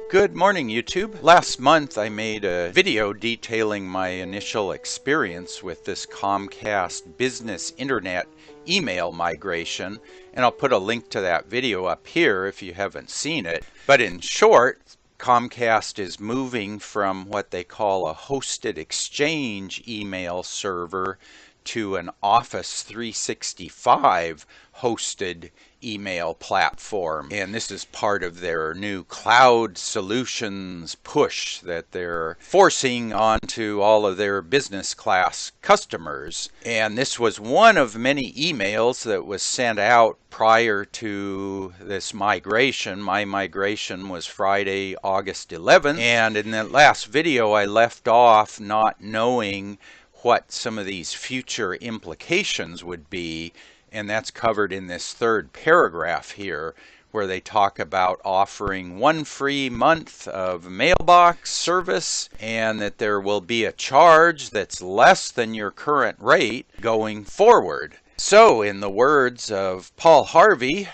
Good morning, YouTube. Last month I made a video detailing my initial experience with this Comcast business internet email migration, and I'll put a link to that video up here if you haven't seen it. But in short, Comcast is moving from what they call a hosted exchange email server to an Office 365 hosted email platform. And this is part of their new cloud solutions push that they're forcing onto all of their business class customers. And this was one of many emails that was sent out prior to this migration. My migration was Friday, August 11th. And in that last video, I left off not knowing what some of these future implications would be, and that's covered in this third paragraph here, where they talk about offering 1 free month of mailbox service and that there will be a charge that's less than your current rate going forward. So, in the words of Paul Harvey,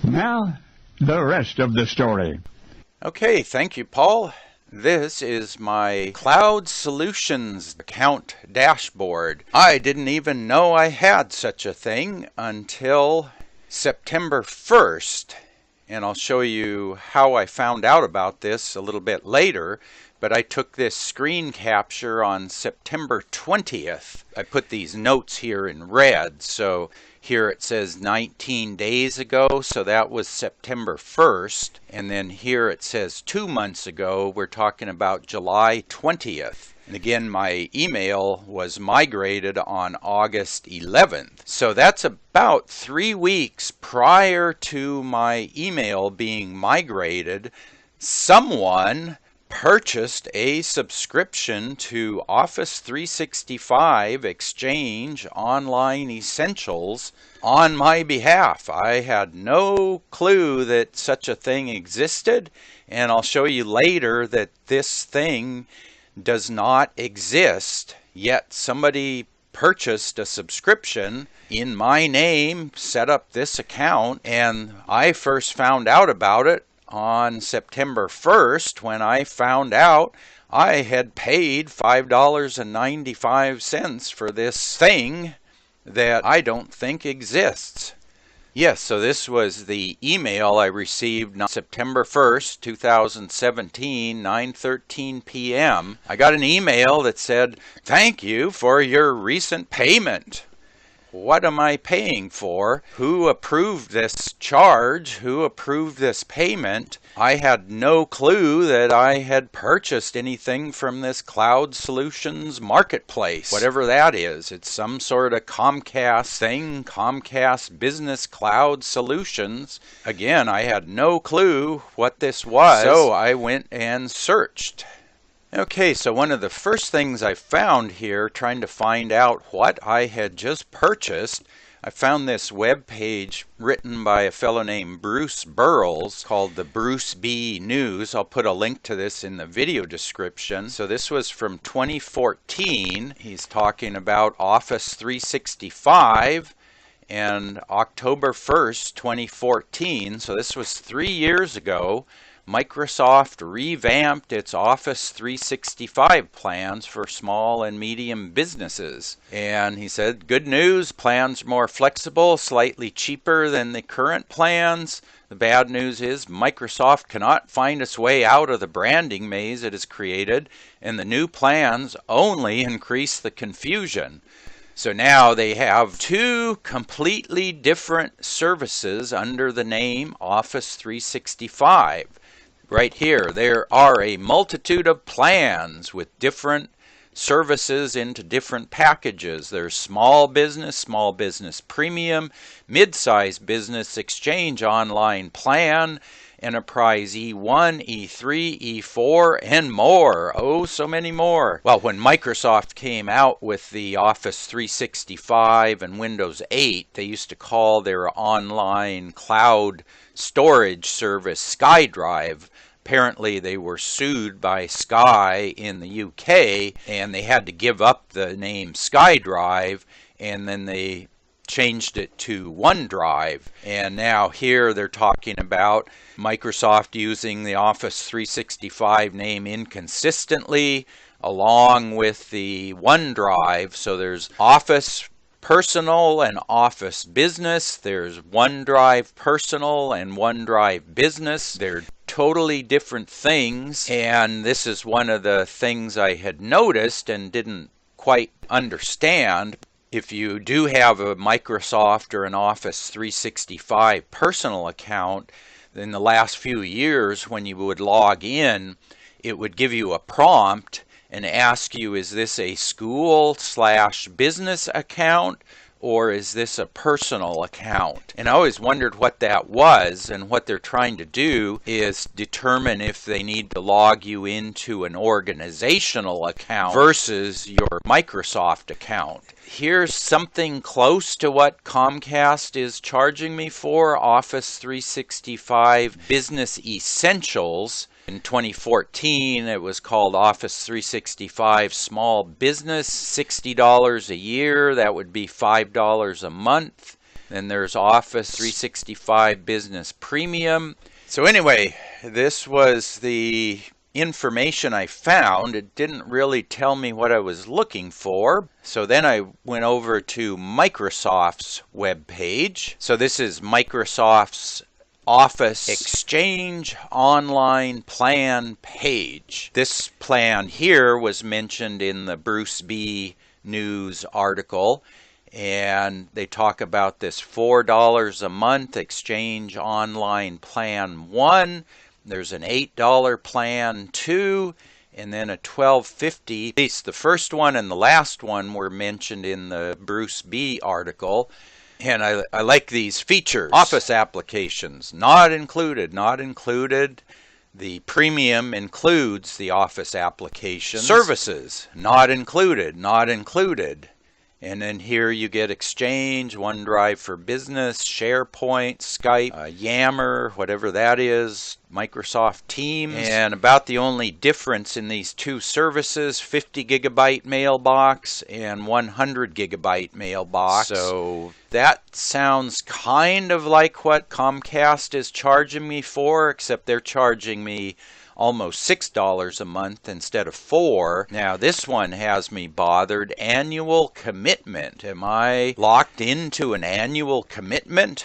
now the rest of the story. Okay, thank you, Paul. This is my Cloud Solutions account dashboard. I didn't even know I had such a thing until September 1st, and I'll show you how I found out about this a little bit later, but I took this screen capture on September 20th. I put these notes here in red, so here it says 19 days ago, so that was September 1st. And then here it says 2 months ago, we're talking about July 20th. And again, my email was migrated on August 11th. So that's about 3 weeks prior to my email being migrated. Someone purchased a subscription to Office 365 Exchange Online Essentials on my behalf. I had no clue that such a thing existed, and I'll show you later that this thing does not exist, yet somebody purchased a subscription in my name, set up this account, and I first found out about it on September 1st when I found out I had paid $5.95 for this thing that I don't think exists. Yes, so this was the email I received on September 1st, 2017, 9:13 p.m. I got an email that said, "Thank you for your recent payment." What am I paying for? Who approved this charge? Who approved this payment? I had no clue that I had purchased anything from this Cloud Solutions marketplace, whatever that is. It's some sort of Comcast thing, Comcast Business Cloud Solutions. Again, I had no clue what this was, so I went and searched. Okay, so one of the first things I found here, trying to find out what I had just purchased, I found this web page written by a fellow named Bruce Burles called the BruceBNews. I'll put a link to this in the video description. So this was from 2014. He's talking about Office 365 and October 1st, 2014. So this was 3 years ago. Microsoft revamped its Office 365 plans for small and medium businesses. And he said, good news, plans are more flexible, slightly cheaper than the current plans. The bad news is Microsoft cannot find its way out of the branding maze it has created, and the new plans only increase the confusion. So now they have 2 completely different services under the name Office 365. Right here, there are a multitude of plans with different services into different packages. There's small business premium, mid-size business exchange online plan, enterprise E1, E3, E4, and more. Oh, so many more. Well, when Microsoft came out with the Office 365 and Windows 8, they used to call their online cloud storage service SkyDrive. Apparently they were sued by Sky in the UK, and they had to give up the name SkyDrive, and then they changed it to OneDrive. And now here they're talking about Microsoft using the Office 365 name inconsistently along with the OneDrive. So there's Office Personal and Office Business. There's OneDrive Personal and OneDrive Business. They're totally different things, and this is one of the things I had noticed and didn't quite understand. If you do have a Microsoft or an Office 365 personal account, in the last few years when you would log in, it would give you a prompt and ask you, is this a school/business account or is this a personal account? And I always wondered what that was, and what they're trying to do is determine if they need to log you into an organizational account versus your Microsoft account. Here's something close to what Comcast is charging me for, Office 365 Business Essentials. In 2014, it was called Office 365 Small Business, $60 a year. That would be $5 a month. Then there's Office 365 Business Premium. So anyway, this was the information I found. It didn't really tell me what I was looking for. So then I went over to Microsoft's web page. So this is Microsoft's Office Exchange Online Plan page. This plan here was mentioned in the BruceBNews article, and they talk about this $4 a month Exchange Online Plan 1. There's an $8 plan 2, and then a $12.50. At least the first one and the last one were mentioned in the Bruce B article. And I like these features. Office applications, not included, not included. The premium includes the Office applications. Services, not included, not included. And then here you get Exchange, OneDrive for Business, SharePoint, Skype, Yammer, whatever that is, Microsoft Teams. And about the only difference in these two services, 50 gigabyte mailbox and 100 gigabyte mailbox. So that sounds kind of like what Comcast is charging me for, except they're charging me almost $6 a month instead of $4. Now this one has me bothered. Annual commitment. Am I locked into an annual commitment?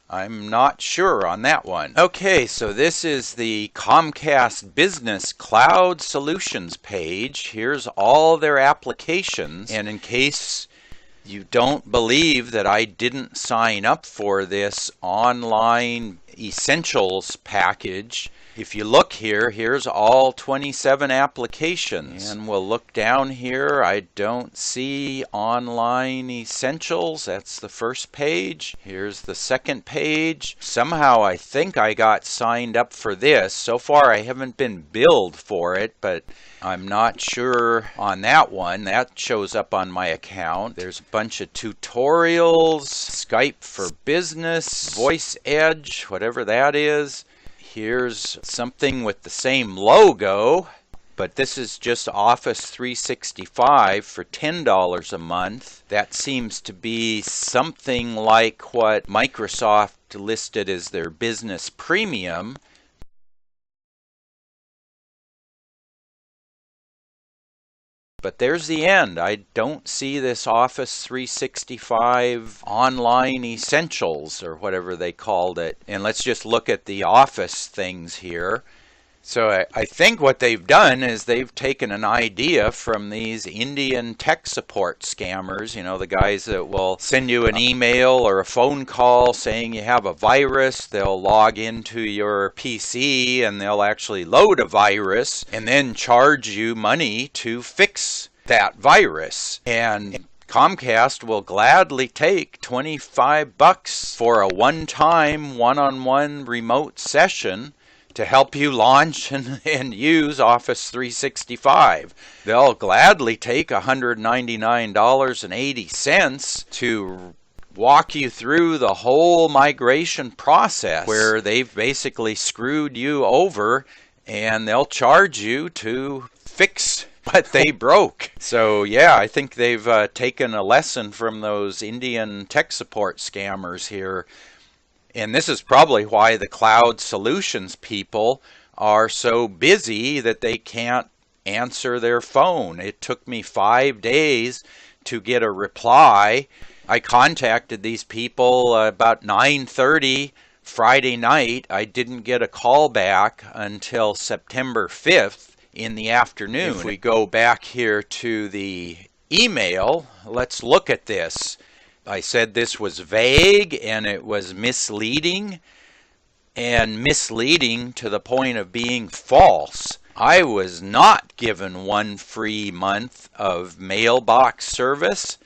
I'm not sure on that one. Okay, so this is the Comcast Business Cloud Solutions page. Here's all their applications, and in case you don't believe that I didn't sign up for this online essentials package, if you look here, here's all 27 applications. And we'll look down here. I don't see online essentials. That's the first page. Here's the second page. Somehow I think I got signed up for this. So far I haven't been billed for it, but I'm not sure on that one. That shows up on my account. There's a bunch of tutorials, Skype for Business, Voice Edge, whatever that is. Here's something with the same logo, but this is just Office 365 for $10 a month. That seems to be something like what Microsoft listed as their business premium. But there's the end. I don't see this Office 365 Online Essentials or whatever they called it. And let's just look at the Office things here. So I think what they've done is they've taken an idea from these Indian tech support scammers, you know, the guys that will send you an email or a phone call saying you have a virus. They'll log into your PC and they'll actually load a virus and then charge you money to fix that virus. And Comcast will gladly take $25 for a one-time one-on-one remote session to help you launch and use Office 365. They'll gladly take $199.80 to walk you through the whole migration process where they've basically screwed you over, and they'll charge you to fix but they broke. So yeah, I think they've taken a lesson from those Indian tech support scammers here. And this is probably why the Cloud Solutions people are so busy that they can't answer their phone. It took me 5 days to get a reply. I contacted these people about 9:30 Friday night. I didn't get a call back until September 5th in the afternoon. If we go back here to the email, let's look at this. I said this was vague and it was misleading, and misleading to the point of being false. I was not given 1 free month of mailbox service.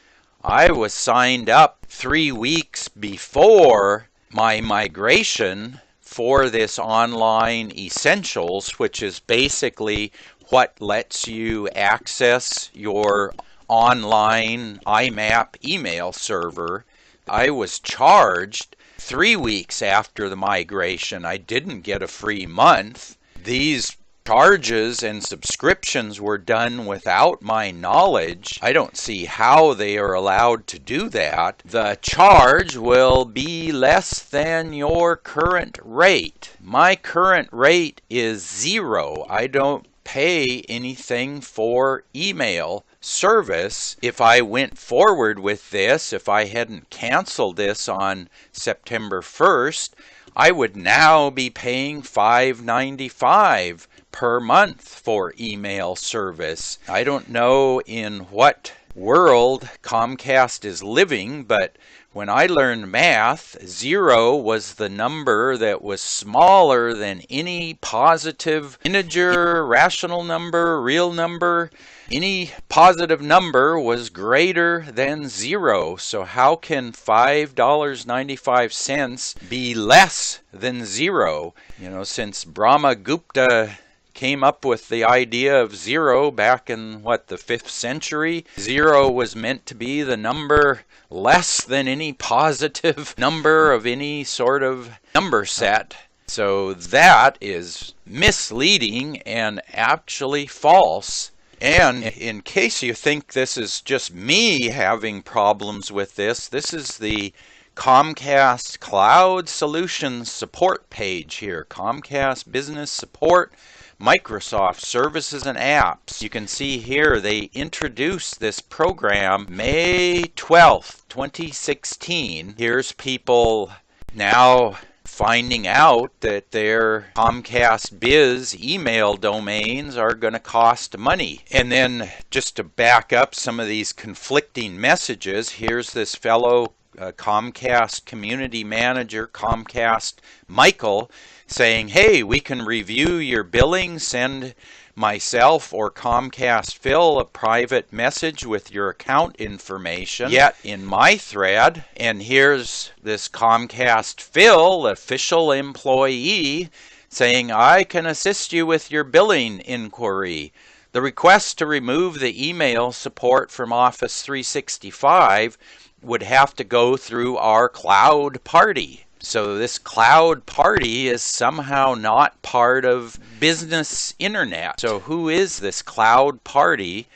I was signed up 3 weeks before my migration for this online essentials, which is basically what lets you access your online IMAP email server. I was charged 3 weeks after the migration. I didn't get a free month. These charges and subscriptions were done without my knowledge. I don't see how they are allowed to do that. The charge will be less than your current rate. My current rate is 0. I don't pay anything for email service. If I went forward with this, if I hadn't canceled this on September 1st, I would now be paying $5.95 per month for email service. I don't know in what world Comcast is living, but when I learned math, 0 was the number that was smaller than any positive integer, rational number, real number. Any positive number was greater than 0. So how can $5.95 be less than 0? You know, since Brahmagupta came up with the idea of 0 back in, the 5th century, 0 was meant to be the number less than any positive number of any sort of number set. So that is misleading and actually false. And in case you think this is just me having problems with this, this is the Comcast Cloud Solutions support page here. Comcast Business Support, Microsoft Services and Apps. You can see here they introduced this program May 12th, 2016. Here's people now finding out that their Comcast Biz email domains are going to cost money. And then just to back up some of these conflicting messages, here's this fellow Comcast community manager, Comcast Michael, saying, hey, we can review your billing, send myself or Comcast Phil a private message with your account information. Yet in my thread, and here's this Comcast Phil, official employee, saying, I can assist you with your billing inquiry. The request to remove the email support from Office 365 would have to go through our cloud party. So this cloud party is somehow not part of business internet. So who is this cloud party?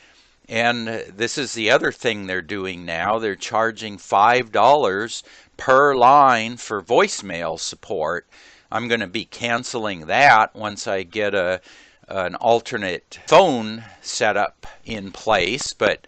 And this is the other thing they're doing now. They're charging $5 per line for voicemail support. I'm going to be canceling that once I get an alternate phone setup in place. But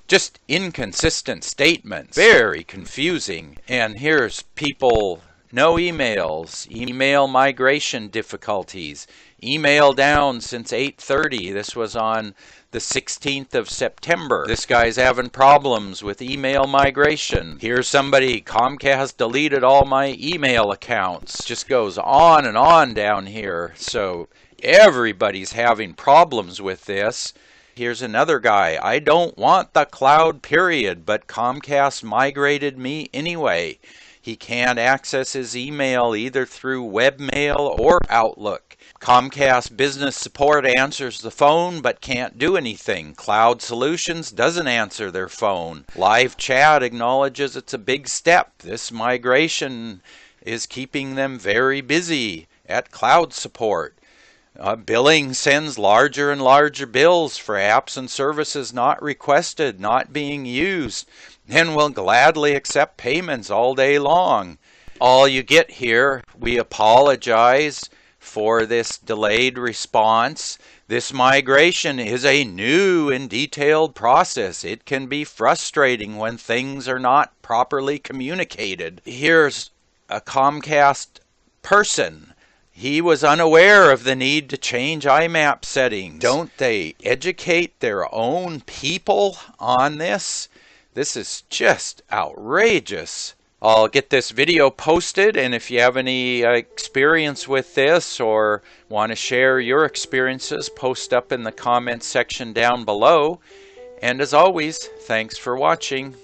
just inconsistent statements, very confusing. And here's people, no emails, email migration difficulties, email down since 8:30. This was on the 16th of September. This guy's having problems with email migration. Here's somebody, Comcast deleted all my email accounts. Just goes on and on down here. So everybody's having problems with this. Here's another guy, I don't want the cloud period, but Comcast migrated me anyway. He can't access his email either through webmail or Outlook. Comcast Business Support answers the phone but can't do anything. Cloud Solutions doesn't answer their phone. Live chat acknowledges it's a big step. This migration is keeping them very busy at cloud support. Billing sends larger and larger bills for apps and services not requested, not being used, and will gladly accept payments all day long. All you get here, we apologize for this delayed response. This migration is a new and detailed process. It can be frustrating when things are not properly communicated. Here's a Comcast person. He was unaware of the need to change IMAP settings. Don't they educate their own people on this? This is just outrageous. I'll get this video posted, and if you have any experience with this or want to share your experiences, post up in the comments section down below. And as always, thanks for watching.